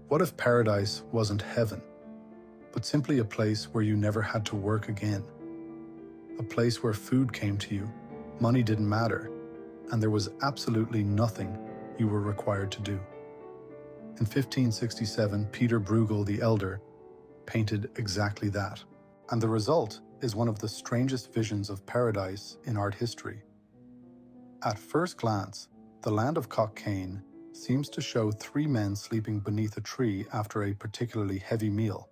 What if paradise wasn't heaven, but simply a place where you never had to work again? A place where food came to you, money didn't matter, and there was absolutely nothing you were required to do. In 1567, Pieter Bruegel the Elder painted exactly that. And the result is one of the strangest visions of paradise in art history. At first glance, the Land of Cockaigne seems to show three men sleeping beneath a tree after a particularly heavy meal.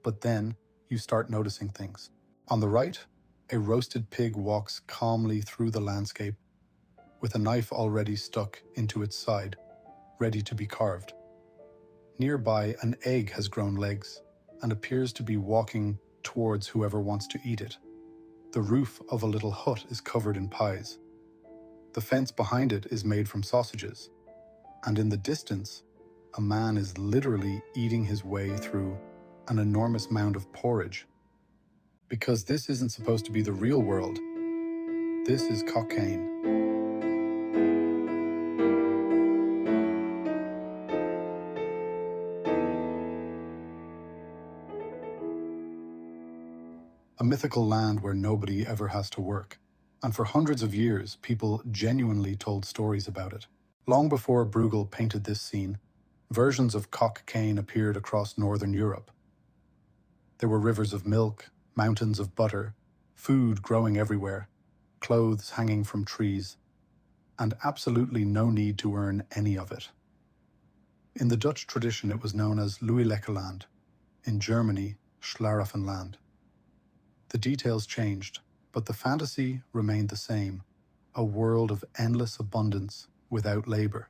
But then you start noticing things. On the right, a roasted pig walks calmly through the landscape with a knife already stuck into its side, ready to be carved. Nearby, an egg has grown legs and appears to be walking towards whoever wants to eat it. The roof of a little hut is covered in pies. The fence behind it is made from sausages. And in the distance, a man is literally eating his way through an enormous mound of porridge. Because this isn't supposed to be the real world. This is Cockaigne. A mythical land where nobody ever has to work. And for hundreds of years, people genuinely told stories about it. Long before Bruegel painted this scene, versions of Cockaigne appeared across northern Europe. There were rivers of milk, mountains of butter, food growing everywhere, clothes hanging from trees, and absolutely no need to earn any of it. In the Dutch tradition, it was known as Louis Lekkerland, in Germany, Schlaraffenland. The details changed, but the fantasy remained the same, a world of endless abundance without labor,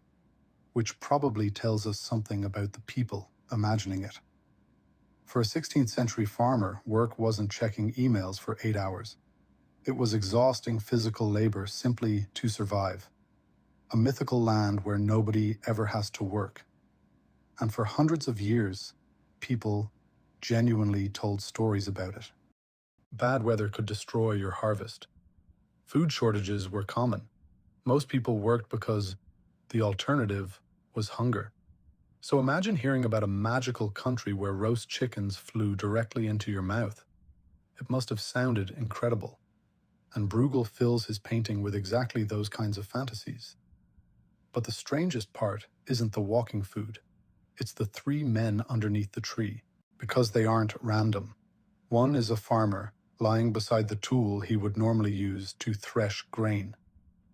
which probably tells us something about the people imagining it. For a 16th century farmer, work wasn't checking emails for 8 hours. It was exhausting physical labor simply to survive. A mythical land where nobody ever has to work. And for hundreds of years, people genuinely told stories about it. Bad weather could destroy your harvest. Food shortages were common. Most people worked because the alternative was hunger. So imagine hearing about a magical country where roast chickens flew directly into your mouth. It must have sounded incredible. And Bruegel fills his painting with exactly those kinds of fantasies. But the strangest part isn't the walking food. It's the three men underneath the tree, because they aren't random. One is a farmer, lying beside the tool he would normally use to thresh grain.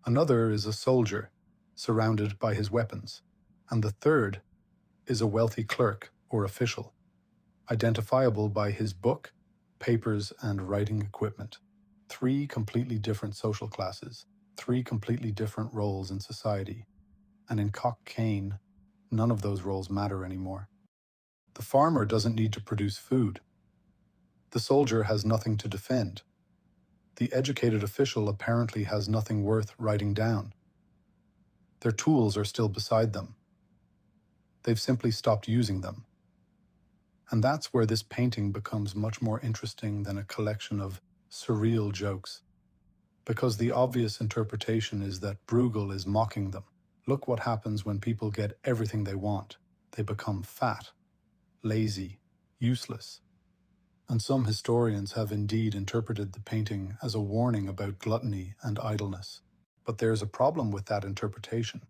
Another is a soldier, surrounded by his weapons. And the third is a wealthy clerk or official, identifiable by his book, papers, and writing equipment. Three completely different social classes, three completely different roles in society. And in Cockaigne, none of those roles matter anymore. The farmer doesn't need to produce food. The soldier has nothing to defend. The educated official apparently has nothing worth writing down. Their tools are still beside them. They've simply stopped using them. And that's where this painting becomes much more interesting than a collection of surreal jokes. Because the obvious interpretation is that Bruegel is mocking them. Look what happens when people get everything they want. They become fat, lazy, useless. And some historians have indeed interpreted the painting as a warning about gluttony and idleness. But there's a problem with that interpretation.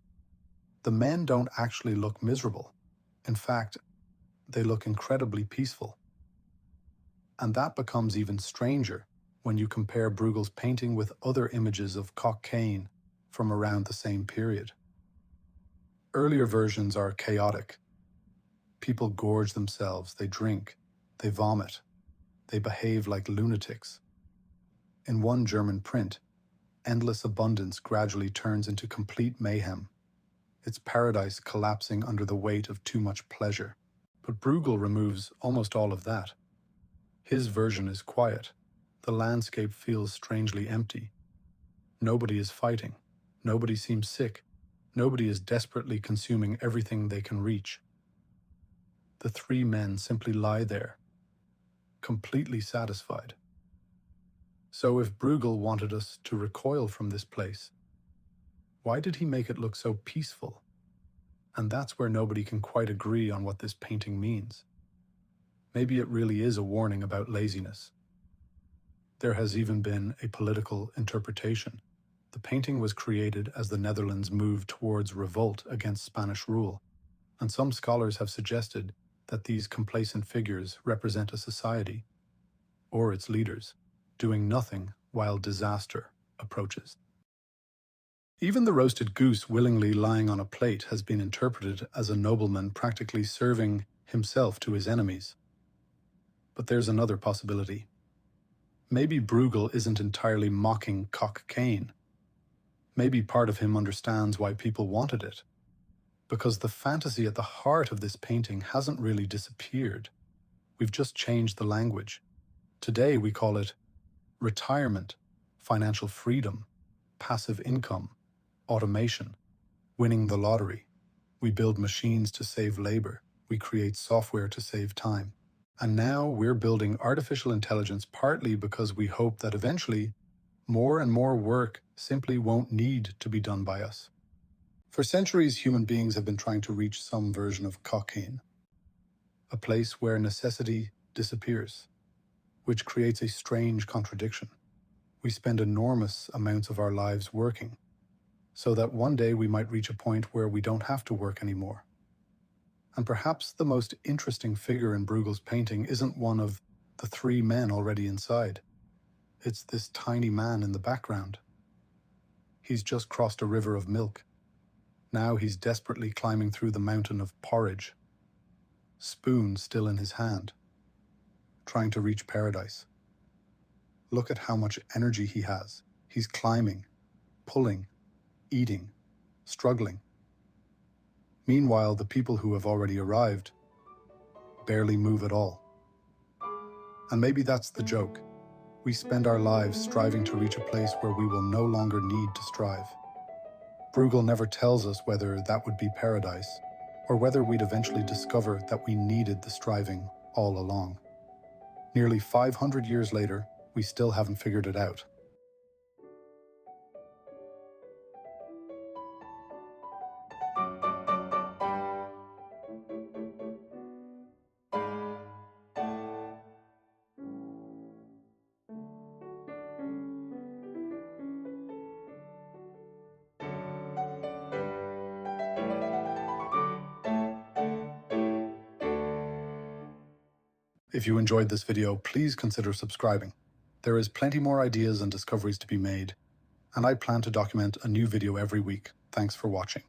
The men don't actually look miserable. In fact, they look incredibly peaceful. And that becomes even stranger when you compare Bruegel's painting with other images of Cockaigne from around the same period. Earlier versions are chaotic. People gorge themselves, they drink, they vomit, they behave like lunatics. In one German print, endless abundance gradually turns into complete mayhem, its paradise collapsing under the weight of too much pleasure. But Bruegel removes almost all of that. His version is quiet. The landscape feels strangely empty. Nobody is fighting. Nobody seems sick. Nobody is desperately consuming everything they can reach. The three men simply lie there, completely satisfied. So if Bruegel wanted us to recoil from this place, why did he make it look so peaceful? And that's where nobody can quite agree on what this painting means. Maybe it really is a warning about laziness. There has even been a political interpretation. The painting was created as the Netherlands moved towards revolt against Spanish rule, and some scholars have suggested that these complacent figures represent a society, or its leaders, doing nothing while disaster approaches. Even the roasted goose willingly lying on a plate has been interpreted as a nobleman practically serving himself to his enemies. But there's another possibility. Maybe Bruegel isn't entirely mocking Cockaigne. Maybe part of him understands why people wanted it. Because the fantasy at the heart of this painting hasn't really disappeared. We've just changed the language. Today we call it retirement, financial freedom, passive income, automation, winning the lottery. We build machines to save labor. We create software to save time. And now we're building artificial intelligence partly because we hope that eventually more and more work simply won't need to be done by us. For centuries, human beings have been trying to reach some version of Cockaigne, a place where necessity disappears, which creates a strange contradiction. We spend enormous amounts of our lives working, so that one day we might reach a point where we don't have to work anymore. And perhaps the most interesting figure in Bruegel's painting isn't one of the three men already inside. It's this tiny man in the background. He's just crossed a river of milk. Now he's desperately climbing through the mountain of porridge, spoon still in his hand, trying to reach paradise. Look at how much energy he has. He's climbing, pulling, eating, struggling. Meanwhile, the people who have already arrived barely move at all. And maybe that's the joke. We spend our lives striving to reach a place where we will no longer need to strive. Bruegel never tells us whether that would be paradise, or whether we'd eventually discover that we needed the striving all along. Nearly 500 years later, we still haven't figured it out. If you enjoyed this video, please consider subscribing. There is plenty more ideas and discoveries to be made, and I plan to document a new video every week. Thanks for watching.